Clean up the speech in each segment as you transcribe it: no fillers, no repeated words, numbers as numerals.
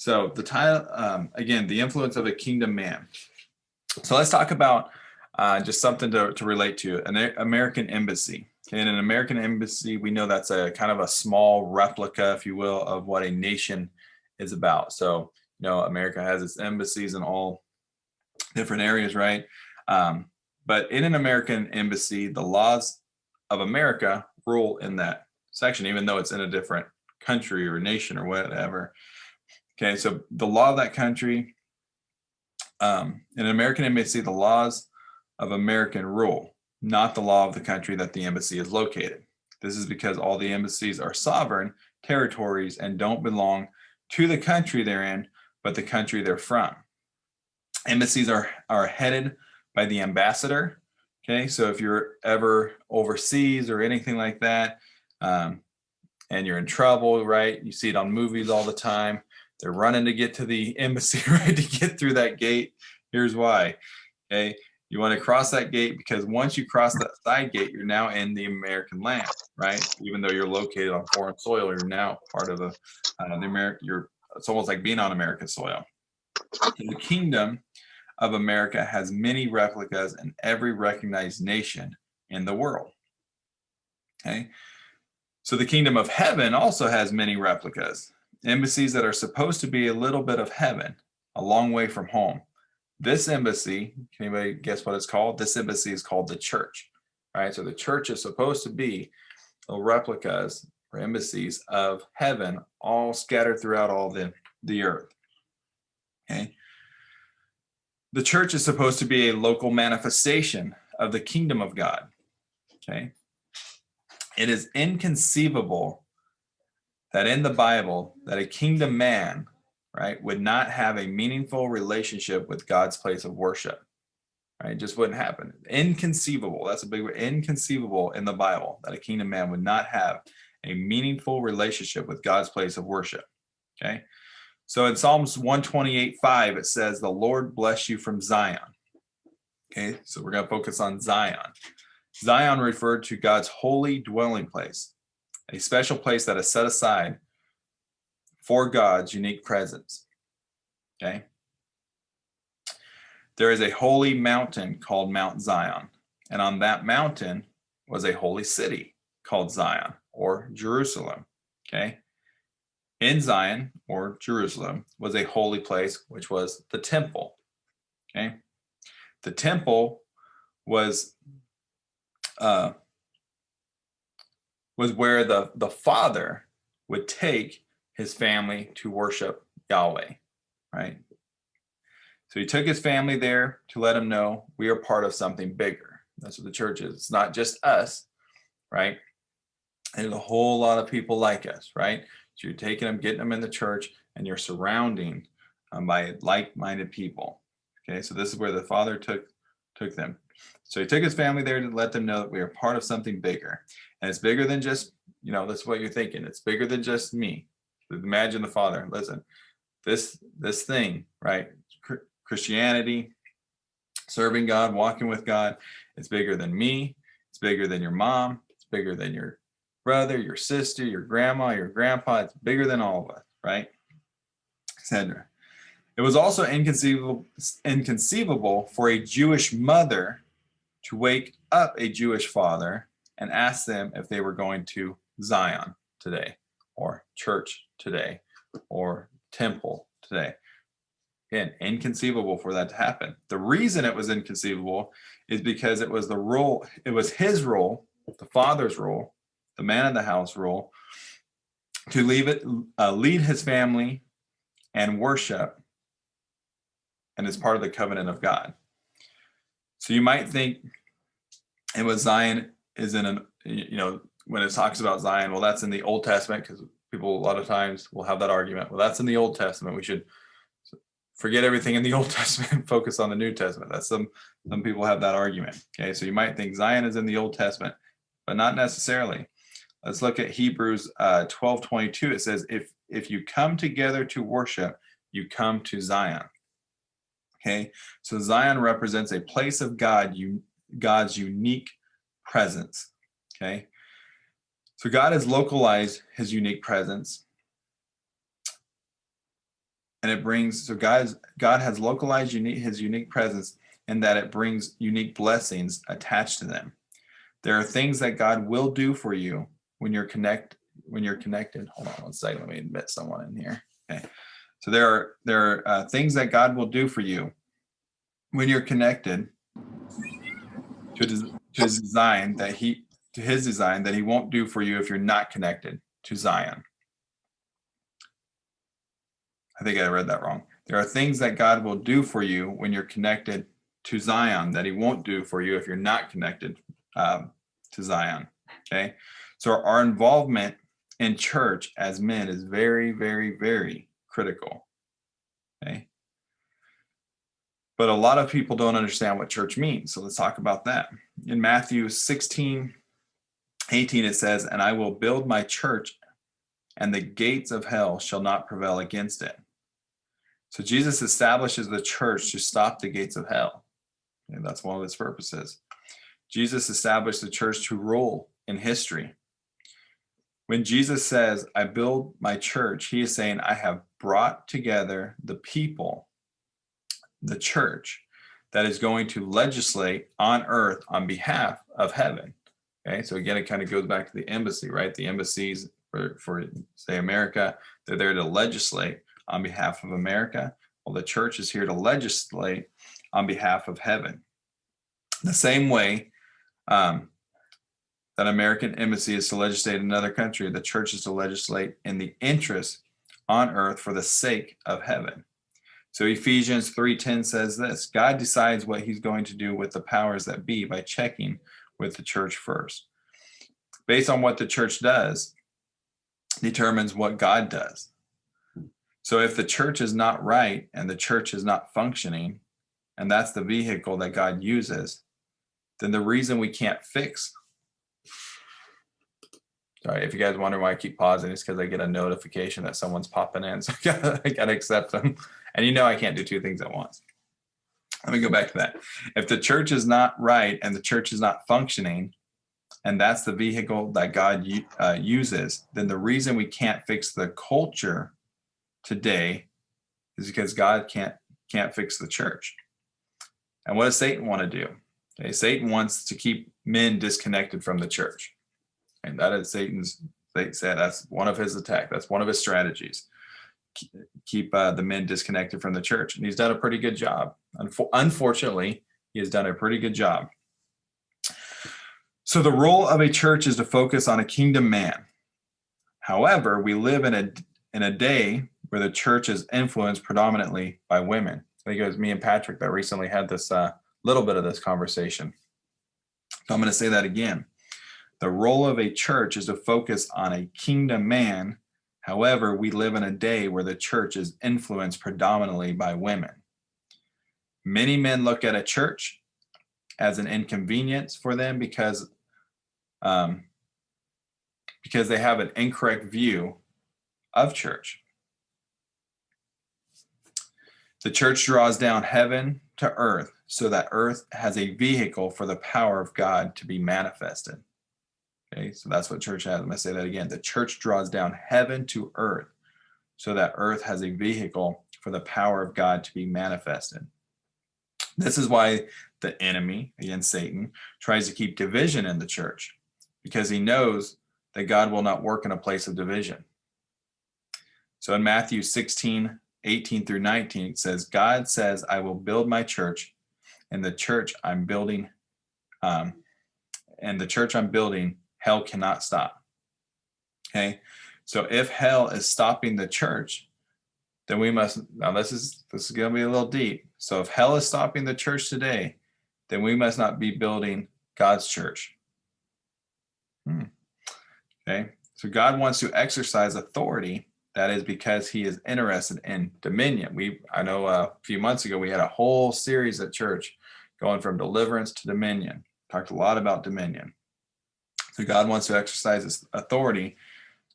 So the title, again, the influence of a kingdom man. So let's talk about just something to relate to an American embassy. Okay, in an American embassy, we know that's a kind of a small replica, if you will, of what a nation is about. So, America has its embassies in all different areas, right? But in an American embassy, the laws of America rule in that section, even though it's in a different country or nation or whatever. Okay, so the law of that country, in an American embassy, the laws of American rule, not the law of the country that the embassy is located. This is because all the embassies are sovereign territories and don't belong to the country they're in, but the country they're from. Embassies are headed by the ambassador. Okay, so if you're ever overseas or anything like that, and you're in trouble, right? You see it on movies all the time. They're running to get to the embassy, right? To get through that gate. Here's why. Okay, you want to cross that gate because once you cross that side gate, you're now in the American land, right? Even though you're located on foreign soil, you're now part of the American. It's almost like being on American soil. The kingdom of America has many replicas in every recognized nation in the world. Okay, so the kingdom of heaven also has many replicas, embassies that are supposed to be a little bit of heaven, a long way from home. This embassy, can anybody guess what it's called? This embassy is called the church, right? So the church is supposed to be replicas or embassies of heaven, all scattered throughout all the earth. Okay. The church is supposed to be a local manifestation of the kingdom of God. Okay. It is inconceivable that in the Bible that a kingdom man, right, would not have a meaningful relationship with God's place of worship. Right? It just wouldn't happen. Inconceivable. That's a big word. Inconceivable in the Bible that a kingdom man would not have a meaningful relationship with God's place of worship. Okay. So in Psalms 128:5, it says, "The Lord bless you from Zion." Okay. So we're going to focus on Zion. Zion referred to God's holy dwelling place, a special place that is set aside for God's unique presence. Okay. There is a holy mountain called Mount Zion, and on that mountain was a holy city called Zion or Jerusalem. Okay. In Zion or Jerusalem was a holy place, which was the temple. Okay. The temple was where the father would take his family to worship Yahweh, right? So he took his family there to let them know we are part of something bigger. That's what the church is. It's not just us, right? And there's a whole lot of people like us, right? So you're taking them, getting them in the church, and you're surrounding by like-minded people. Okay, so this is where the father took them. So he took his family there to let them know that we are part of something bigger. And it's bigger than just, that's what you're thinking. It's bigger than just me. Imagine the father. Listen, this thing, right? Christianity, serving God, walking with God, it's bigger than me. It's bigger than your mom. It's bigger than your brother, your sister, your grandma, your grandpa. It's bigger than all of us, right? Etc. It was also inconceivable for a Jewish mother to wake up a Jewish father and ask them if they were going to Zion today, or church today, or temple today. Again, inconceivable for that to happen. The reason it was inconceivable is because it was his role, the father's role, the man of the house role, to lead his family and worship, and it's part of the covenant of God. So you might think it was Zion is in when it talks about Zion, well, that's in the Old Testament, because people a lot of times will have that argument. Well, that's in the Old Testament. We should forget everything in the Old Testament and focus on the New Testament. That's some people have that argument. Okay, so you might think Zion is in the Old Testament, but not necessarily. Let's look at Hebrews 12:22. It says, if you come together to worship, you come to Zion. Okay, so Zion represents a place of God's unique presence. Okay, so God has localized his unique presence and it brings, so God has localized his unique presence in that it brings unique blessings attached to them. There are things that God will do for you when you're connected. Hold on one second. Let me admit someone in here. Okay. So there are things that God will do for you when you're connected to his design that he won't do for you if you're not connected to Zion. I think I read that wrong. There are things that God will do for you when you're connected to Zion that he won't do for you if you're not connected to Zion. Okay. So our involvement in church as men is very, very, very critical. Okay. But a lot of people don't understand what church means. So let's talk about that. In Matthew 16:18, it says, "And I will build my church, and the gates of hell shall not prevail against it." So Jesus establishes the church to stop the gates of hell. And that's one of its purposes. Jesus established the church to rule in history. When Jesus says, "I build my church," he is saying, I have brought together the people, the church, that is going to legislate on earth on behalf of heaven. Okay, so again, it kind of goes back to the embassy, right? The embassies for say America, they're there to legislate on behalf of America. Well, the church is here to legislate on behalf of heaven. The same way that American embassy is to legislate in another country, the church is to legislate in the interest on earth for the sake of heaven. So Ephesians 3:10 says this: God decides what he's going to do with the powers that be by checking with the church first. Based on what the church does, determines what God does. So if the church is not right and the church is not functioning, and that's the vehicle that God uses, then the reason we can't fix. Sorry, if you guys wonder why I keep pausing, it's because I get a notification that someone's popping in. So I gotta accept them. And you know I can't do two things at once. Let me go back to that. If the church is not right and the church is not functioning, and that's the vehicle that God uses, then the reason we can't fix the culture today is because God can't fix the church. And what does Satan want to do? Okay, Satan wants to keep men disconnected from the church. And that is that's one of his attacks. That's one of his strategies. Keep the men disconnected from the church. And he's done a pretty good job. Unfortunately, he has done a pretty good job. So the role of a church is to focus on a kingdom man. However, we live in a day where the church is influenced predominantly by women. I think it was me and Patrick that recently had this little bit of this conversation. So I'm going to say that again. The role of a church is to focus on a kingdom man. However, we live in a day where the church is influenced predominantly by women. Many men look at a church as an inconvenience for them because they have an incorrect view of church. The church draws down heaven to earth so that earth has a vehicle for the power of God to be manifested. Okay, so that's what church has. I'm going to say that again. The church draws down heaven to earth so that earth has a vehicle for the power of God to be manifested. This is why the enemy, again, Satan, tries to keep division in the church, because he knows that God will not work in a place of division. So in Matthew 16:18-19, it says, God says, I will build my church, and the church I'm building, hell cannot stop. Okay, so if hell is stopping the church, then we must, now this is going to be a little deep. So if hell is stopping the church today, then we must not be building God's church. Okay, so God wants to exercise authority. That is because he is interested in dominion. I know a few months ago, we had a whole series at church going from deliverance to dominion. Talked a lot about dominion. So God wants to exercise his authority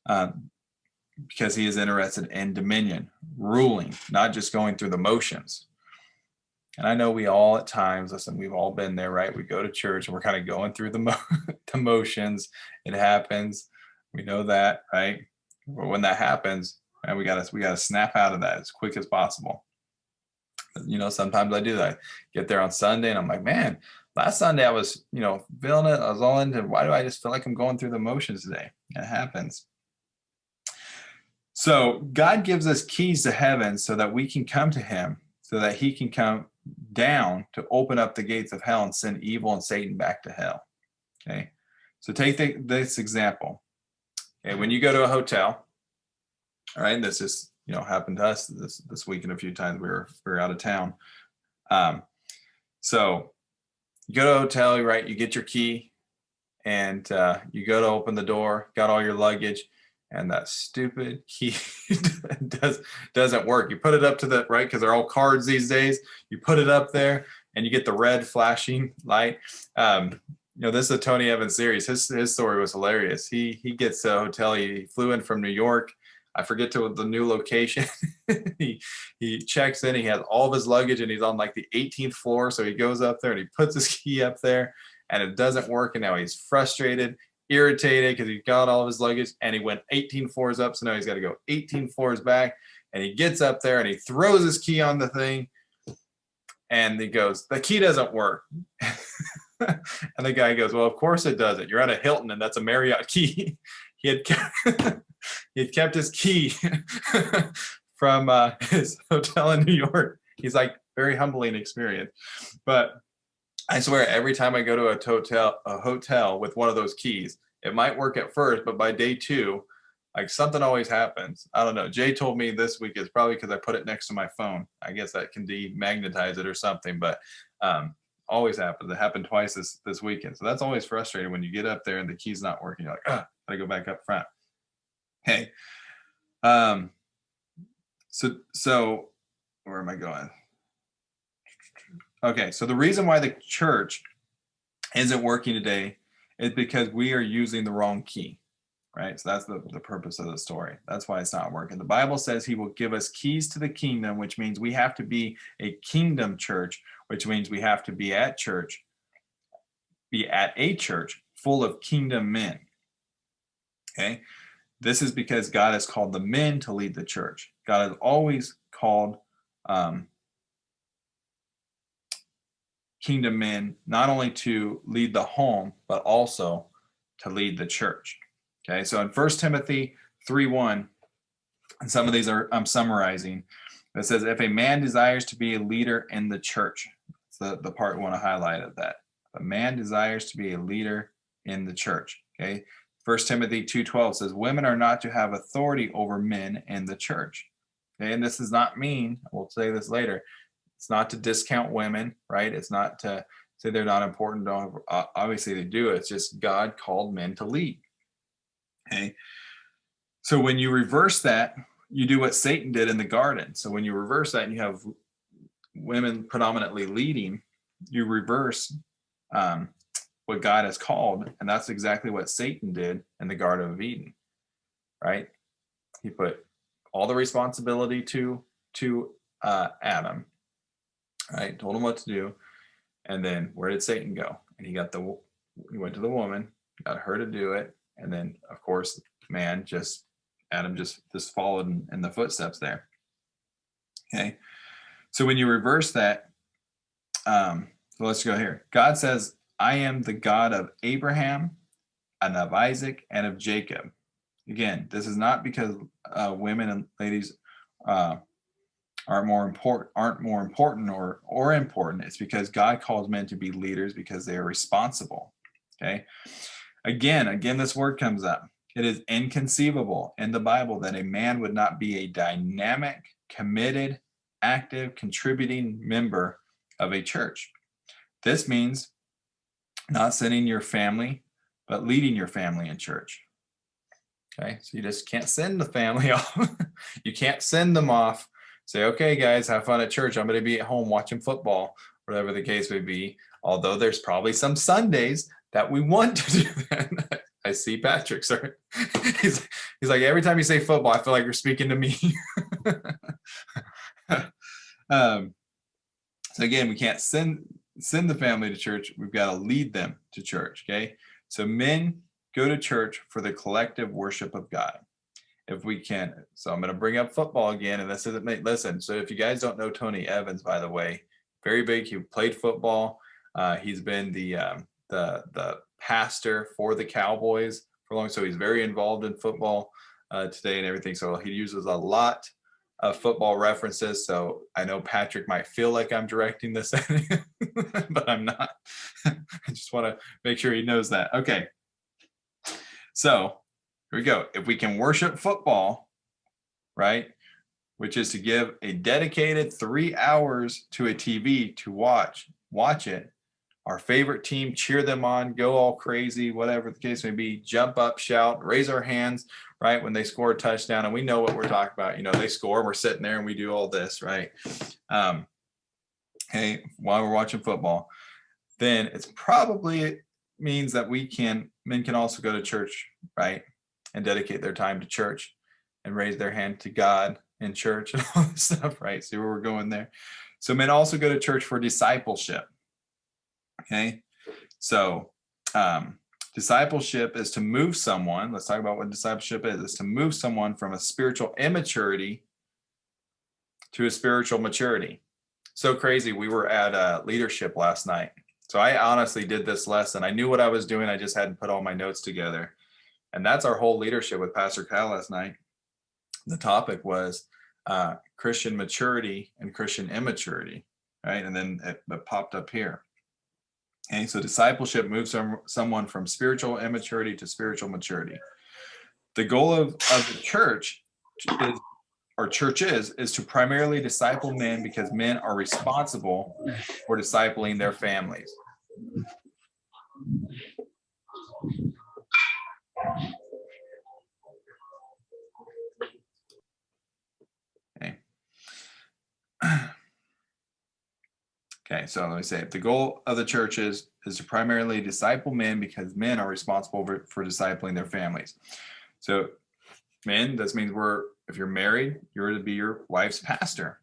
because he is interested in dominion, ruling, not just going through the motions. And I know we all at times, listen, we've all been there, right? We go to church and we're kind of going through the motions. It happens. We know that, right? But when that happens, and we gotta snap out of that as quick as possible. Sometimes I do that. I get there on Sunday and I'm like, man, last Sunday I was, feeling it. I was all into, why do I just feel like I'm going through the motions today? It happens. So God gives us keys to heaven so that we can come to him, so that he can come down to open up the gates of hell and send evil and Satan back to hell. Okay. So take this example. Okay. When you go to a hotel, all right, this is, happened to us this weekend a few times. We were out of town. So you go to a hotel, right? You get your key and you go to open the door, got all your luggage, and that stupid key doesn't work. You put it up to the right, because they're all cards these days. You put it up there and you get the red flashing light. This is a Tony Evans series. His story was hilarious. He gets a hotel. He flew in from New York. I forget to the new location. he checks in. He has all of his luggage and he's on like the 18th floor. So he goes up there and he puts his key up there and it doesn't work. And now he's frustrated, irritated because he got all of his luggage and he went 18 floors up. So now he's got to go 18 floors back, and he gets up there and he throws his key on the thing and he goes, the key doesn't work. And the guy goes, well, of course it doesn't. You're at a Hilton and that's a Marriott key. He had kept his key from his hotel in New York. He's like, very humbling experience. But I swear, every time I go to a hotel with one of those keys, it might work at first, but by day 2, like something always happens. I don't know. Jay told me this week it's probably because I put it next to my phone. I guess that can demagnetize it or something, but always happens. It happened twice this weekend. So that's always frustrating when you get up there and the key's not working. You're like, gotta go back up front. Hey, so where am I going? Okay, so the reason why the church isn't working today is because we are using the wrong key, right? So that's the purpose of the story. That's why it's not working. The Bible says he will give us keys to the kingdom, which means we have to be a kingdom church, which means we have to be at a church full of kingdom men. Okay, this is because God has called the men to lead the church. God has always called kingdom men not only to lead the home, but also to lead the church. Okay, so in 1 Timothy 3:1, and some of these I'm summarizing, it says, if a man desires to be a leader in the church, it's the part we want to highlight of that. A man desires to be a leader in the church. Okay, 1 Timothy 2:12 says, women are not to have authority over men in the church. Okay, and this does not mean, we'll say this later, it's not to discount women, right? It's not to say they're not important. Obviously they do. It's just God called men to lead. Okay, so when you reverse that, you do what Satan did in the garden. So when you reverse that and you have women predominantly leading, you reverse what God has called, and that's exactly what Satan did in the Garden of Eden, right? He put all the responsibility to Adam, right? Told him what to do, and then where did Satan go? And he went to the woman, got her to do it, and then of course Adam just followed in the footsteps there. Okay, so when you reverse that, so let's go here. God says, I am the God of Abraham and of Isaac and of Jacob. Again, this is not because women and ladies aren't more important or important. It's because God calls men to be leaders because they are responsible. Okay. Again, this word comes up. It is inconceivable in the Bible that a man would not be a dynamic, committed, active, contributing member of a church. This means not sending your family, but leading your family in church. Okay, so you just can't send the family off. You can't send them off. Say, okay, guys, have fun at church. I'm going to be at home watching football, whatever the case may be. Although there's probably some Sundays that we want to do that. I see Patrick, sorry. He's like, every time you say football, I feel like you're speaking to me. So again, we can't send the family to church. We've got to lead them to church. Okay, so men go to church for the collective worship of God. if we can. So I'm going to bring up football again, and this isn't me. Listen, so if you guys don't know Tony Evans, by the way, very big. He played football. He's been the pastor for the Cowboys for long, so he's very involved in football today and everything. So he uses a lot of football references. So I know Patrick might feel like I'm directing this, but I'm not. I just want to make sure he knows that. Okay. So here we go. If we can worship football, right, which is to give a dedicated 3 hours to a TV to watch it, our favorite team, cheer them on, go all crazy, whatever the case may be, jump up, shout, raise our hands, right, when they score a touchdown. And we know what we're talking about. You know, they score, we're sitting there and we do all this, right? Hey, while we're watching football, then it's probably means that men can also go to church, right? And dedicate their time to church and raise their hand to God in church and all this stuff, right? See where we're going there. So men also go to church for discipleship. Okay. So discipleship is to move someone. Let's talk about what discipleship is. It's to move someone from a spiritual immaturity to a spiritual maturity. So crazy. We were at leadership last night. So I honestly did this lesson. I knew what I was doing. I just hadn't put all my notes together. And that's our whole leadership with Pastor Kyle last night. The topic was Christian maturity and Christian immaturity, right? And then it popped up here. Okay, so discipleship moves someone from spiritual immaturity to spiritual maturity. The goal of the church is to primarily disciple men because men are responsible for discipling their families. Okay, so let me say it. The goal of the church is to primarily disciple men because men are responsible for discipling their families. So men, this means if you're married, you're to be your wife's pastor.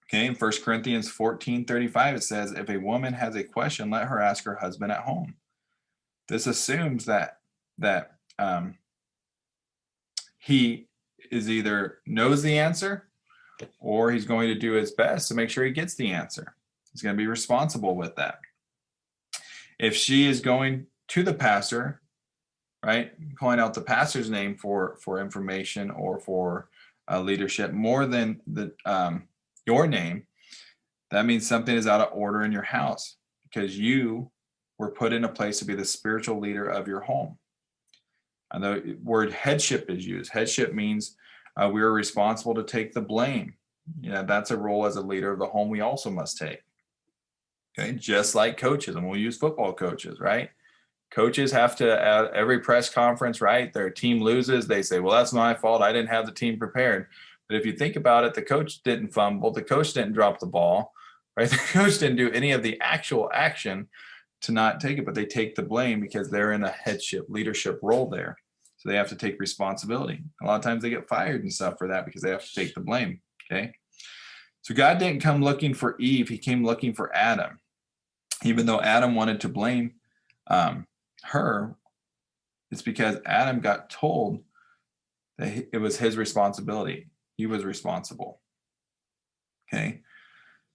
Okay, in 1 Corinthians 14:35, it says, if a woman has a question, let her ask her husband at home. This assumes that he is either knows the answer or he's going to do his best to make sure he gets the answer. He's going to be responsible with that. If she is going to the pastor, right, calling out the pastor's name for information or for leadership more than your name, that means something is out of order in your house because you were put in a place to be the spiritual leader of your home. And the word headship is used. Headship means we are responsible to take the blame. You know, that's a role as a leader of the home we also must take. Okay, just like coaches, and we'll use football coaches, right? Coaches have to, at every press conference, right? Their team loses. They say, well, that's my fault. I didn't have the team prepared. But if you think about it, the coach didn't fumble. The coach didn't drop the ball, right? The coach didn't do any of the actual action to not take it, but they take the blame because they're in a headship leadership role there. So they have to take responsibility. A lot of times they get fired and stuff for that because they have to take the blame, okay? So God didn't come looking for Eve. He came looking for Adam. Even though Adam wanted to blame her, it's because Adam got told that it was his responsibility. He was responsible. Okay.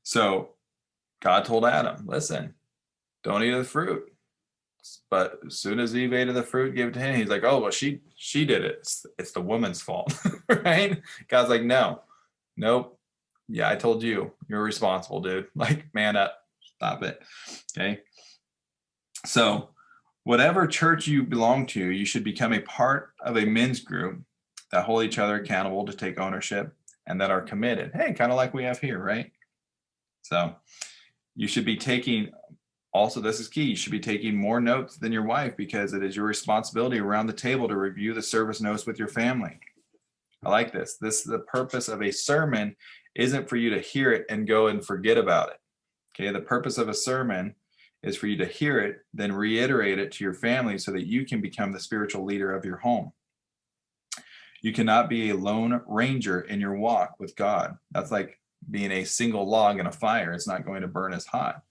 So God told Adam, listen, don't eat of the fruit. But as soon as Eve ate of the fruit, gave it to him, he's like, oh, well, she did it. It's the woman's fault, right? God's like, nope. Yeah, I told you. You're responsible, dude. Like, man up. Stop it. Okay. So whatever church you belong to, you should become a part of a men's group that hold each other accountable to take ownership and that are committed. Hey, kind of like we have here, right? So you should be taking, also this is key, you should be taking more notes than your wife because it is your responsibility around the table to review the service notes with your family. I like this. This is the purpose of a sermon isn't for you to hear it and go and forget about it. Okay, the purpose of a sermon is for you to hear it, then reiterate it to your family so that you can become the spiritual leader of your home. You cannot be a lone ranger in your walk with God. That's like being a single log in a fire. It's not going to burn as hot,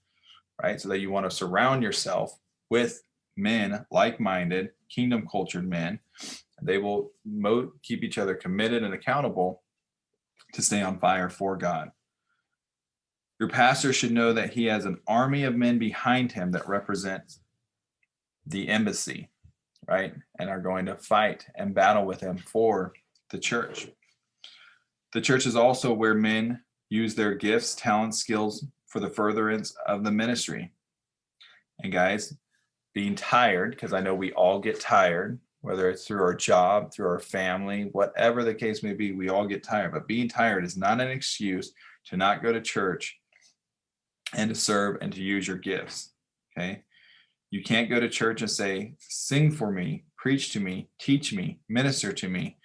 right? So that you want to surround yourself with men, like-minded, kingdom-cultured men They will keep each other committed and accountable to stay on fire for God. Your pastor should know that he has an army of men behind him that represents the embassy, right? And are going to fight and battle with him for the church. The church is also where men use their gifts, talents, skills for the furtherance of the ministry. And guys, being tired, because I know we all get tired, whether it's through our job, through our family, whatever the case may be, we all get tired. But being tired is not an excuse to not go to church and to serve and to use your gifts, okay? You can't go to church and say, sing for me, preach to me, teach me, minister to me,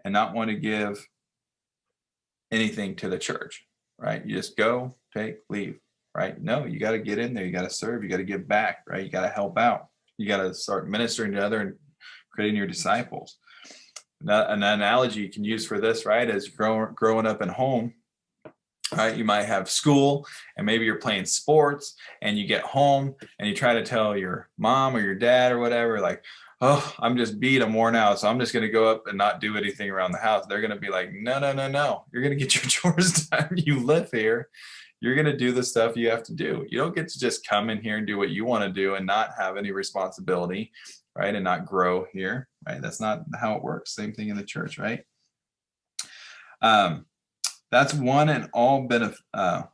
and not want to give anything to the church, right? You just go, take, leave, right? No, you got to get in there. You got to serve. You got to give back, right? You got to help out. You got to start ministering to other and creating your disciples. An analogy you can use for this, right, is growing up in home, right? You might have school and maybe you're playing sports and you get home and you try to tell your mom or your dad or whatever, like, oh, I'm just beat, I'm worn out, so I'm just going to go up and not do anything around the house. They're going to be like, no. You're going to get your chores done. You live here. You're going to do the stuff you have to do. You don't get to just come in here and do what you want to do and not have any responsibility, right? And not grow here, right? That's not how it works. Same thing in the church, right? That's one and all benefit. I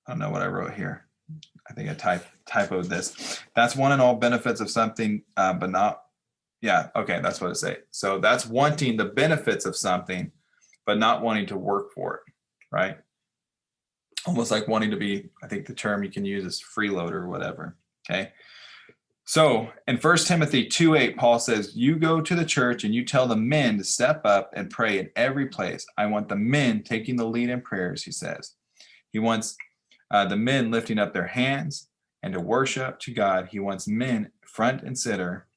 don't know what I wrote here. I think I typoed this. That's one and all benefits of something, but not, yeah, okay, that's what it say. So that's wanting the benefits of something, but not wanting to work for it, right? Almost like wanting to be, I think the term you can use is freeloader or whatever, okay? So in 1 Timothy 2:8, Paul says, you go to the church and you tell the men to step up and pray in every place. I want the men taking the lead in prayers, he says. He wants the men lifting up their hands and to worship to God. He wants men front and center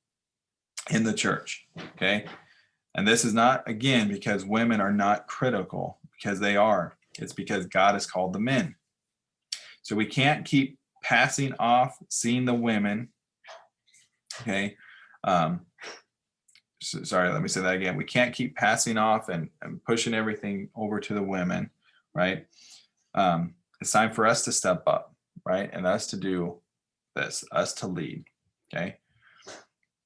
in the church, okay? And this is not, again, because women are not critical, because they are. It's because God has called the men. So we can't keep passing off seeing the women, okay? Sorry, let me say that again. We can't keep passing off and pushing everything over to the women, right? It's time for us to step up, right? And us to do this, us to lead, okay?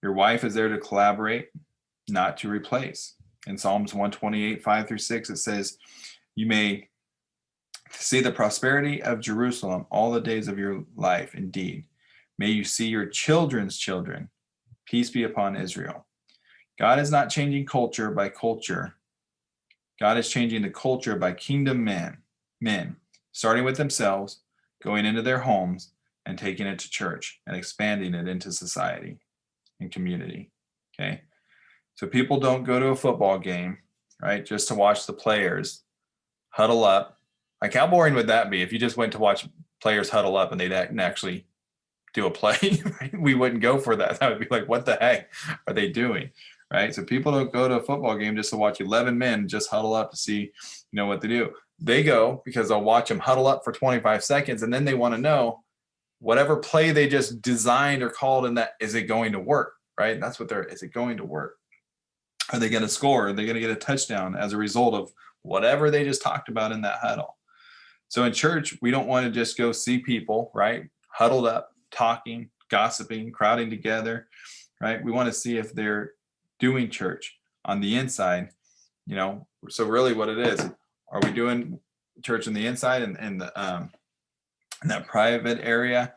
Your wife is there to collaborate, not to replace. In Psalms 128, 5-6, it says, you may see the prosperity of Jerusalem all the days of your life. Indeed, may you see your children's children. Peace be upon Israel. God is not changing culture by culture. God is changing the culture by kingdom men, starting with themselves, going into their homes, and taking it to church and expanding it into society and community, okay? So people don't go to a football game, right, just to watch the players huddle up. Like, how boring would that be if you just went to watch players huddle up and they'd actually do a play? Right? We wouldn't go for that. That would be like, what the heck are they doing, right? So people don't go to a football game just to watch 11 men just huddle up to see, what they do. They go because they'll watch them huddle up for 25 seconds, and then they want to know whatever play they just designed or called in that, is it going to work, right? That's what is it going to work? Are they going to score? Are they going to get a touchdown as a result of whatever they just talked about in that huddle? So in church, we don't want to just go see people, right, huddled up, talking, gossiping, crowding together, right? We want to see if they're doing church on the inside, So really what it is, are we doing church on the inside and in that private area?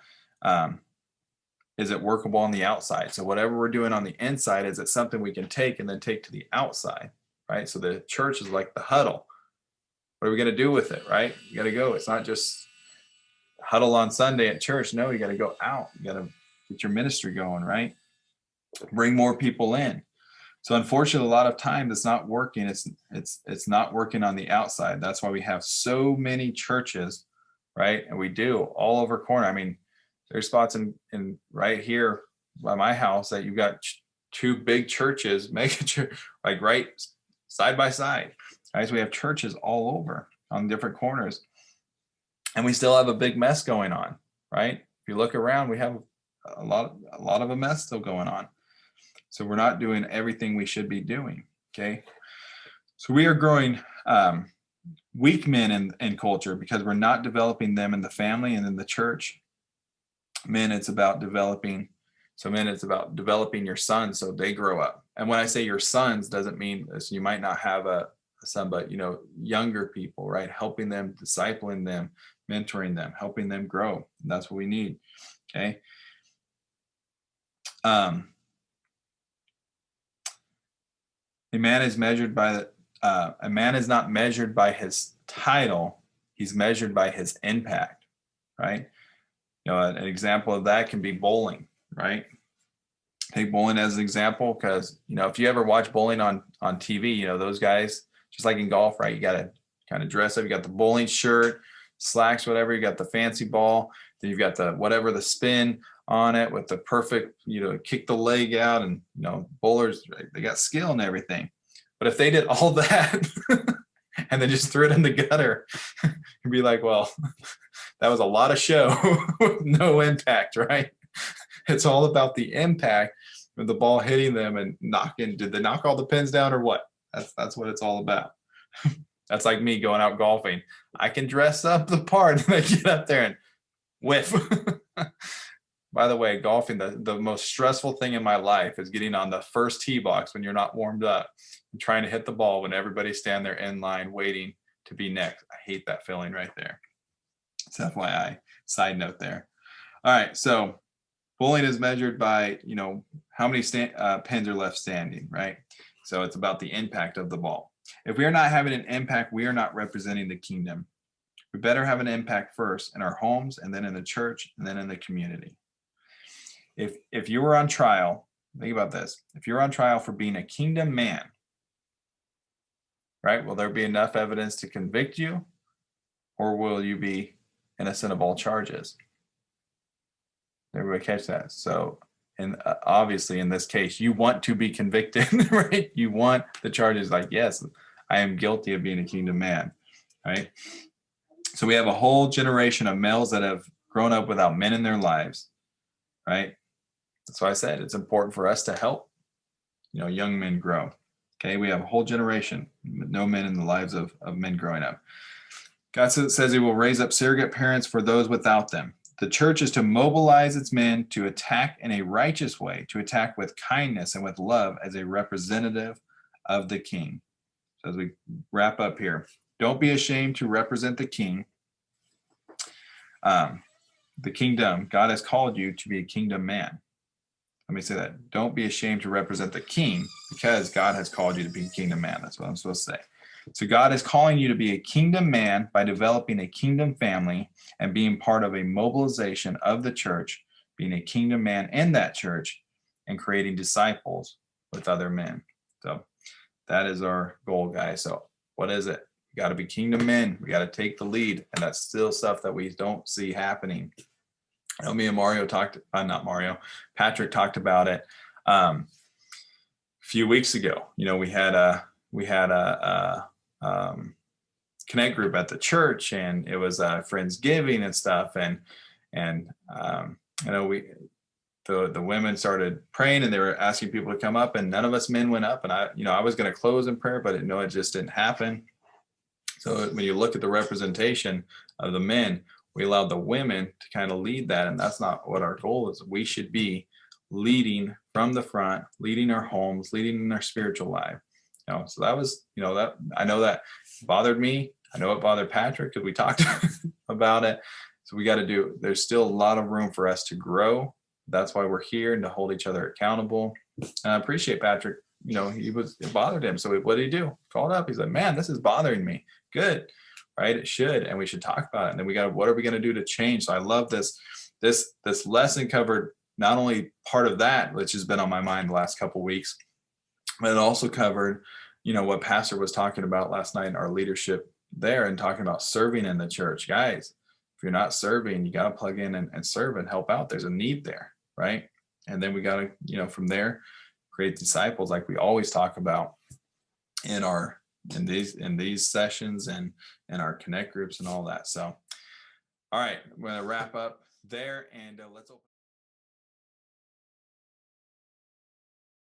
Is it workable on the outside? So whatever we're doing on the inside, is it something we can take and then take to the outside, right? So the church is like the huddle. What are we going to do with it, right? You got to go. It's not just huddle on Sunday at church. No, you got to go out. You got to get your ministry going, right? Bring more people in. So unfortunately, a lot of times it's not working. It's not working on the outside. That's why we have so many churches, right? And we do all over corner. I mean, there's spots in right here by my house that you've got two big churches, mega church, like right side by side. Right? So we have churches all over on different corners, and we still have a big mess going on, right? If you look around, we have a lot of a mess still going on. So we're not doing everything we should be doing. Okay. So we are growing weak men in culture because we're not developing them in the family and in the church. Men, it's about developing. So men, it's about developing your sons so they grow up. And when I say your sons, doesn't mean this, you might not have a son, but younger people, right? Helping them, discipling them, mentoring them, helping them grow. And that's what we need. Okay. A man is not measured by his title. He's measured by his impact, right? An example of that can be bowling, right? Take bowling as an example because, if you ever watch bowling on TV, those guys, just like in golf, right? You got to kind of dress up. You got the bowling shirt, slacks, whatever. You got the fancy ball. Then you've got the spin on it with the perfect, kick the leg out. And, bowlers, they got skill and everything. But if they did all that and then just threw it in the gutter, you'd be like, well, that was a lot of show with no impact, right? It's all about the impact of the ball hitting them and knocking. Did they knock all the pins down or what? That's what it's all about. That's like me going out golfing. I can dress up the part and I get up there and whiff. By the way, golfing, the most stressful thing in my life is getting on the first tee box when you're not warmed up and trying to hit the ball when everybody's standing there in line waiting to be next. I hate that feeling right there. It's FYI, side note there. All right, so bowling is measured by, how many pins are left standing, right? So it's about the impact of the ball. If we are not having an impact, we are not representing the kingdom. We better have an impact first in our homes and then in the church and then in the community. If you were on trial, think about this. If you're on trial for being a kingdom man, right, will there be enough evidence to convict you, or will you be innocent of all charges? Everybody catch that? So, and obviously in this case, you want to be convicted, right? You want the charges like, yes, I am guilty of being a kingdom man, right? So we have a whole generation of males that have grown up without men in their lives, right? That's why I said it's important for us to help, young men grow. Okay, we have a whole generation, no men in the lives of men growing up. God says he will raise up surrogate parents for those without them. The church is to mobilize its men to attack in a righteous way, to attack with kindness and with love as a representative of the king. So as we wrap up here, don't be ashamed to represent the king. The kingdom, God has called you to be a kingdom man. Let me say that. Don't be ashamed to represent the king because God has called you to be a kingdom man. That's what I'm supposed to say. So God is calling you to be a kingdom man by developing a kingdom family and being part of a mobilization of the church, being a kingdom man in that church and creating disciples with other men. So that is our goal, guys. So what is it? We got to be kingdom men. We got to take the lead. And that's still stuff that we don't see happening. I know me and Patrick talked about it a few weeks ago. We had a connect group at the church, and it was Friendsgiving and stuff. And the women started praying, and they were asking people to come up, and none of us men went up. And I was going to close in prayer, but it just didn't happen. So when you look at the representation of the men, we allowed the women to kind of lead that, and that's not what our goal is. We should be leading from the front, leading our homes, leading in our spiritual life. So that was, that I know that bothered me. I know it bothered Patrick because we talked about it. So we got to do. There's still a lot of room for us to grow. That's why we're here, and to hold each other accountable. And I appreciate Patrick. It bothered him. So what did he do? Called up. He's like, man, this is bothering me. Good. Right? It should, and we should talk about it. And then what are we going to do to change? So I love this lesson covered not only part of that, which has been on my mind the last couple of weeks, but it also covered, what Pastor was talking about last night in our leadership there, and talking about serving in the church. Guys, if you're not serving, you got to plug in and serve and help out. There's a need there, right? And then we got to, from there, create disciples like we always talk about in these sessions and in our connect groups and all that. So, all right, I'm going to wrap up there, and let's open.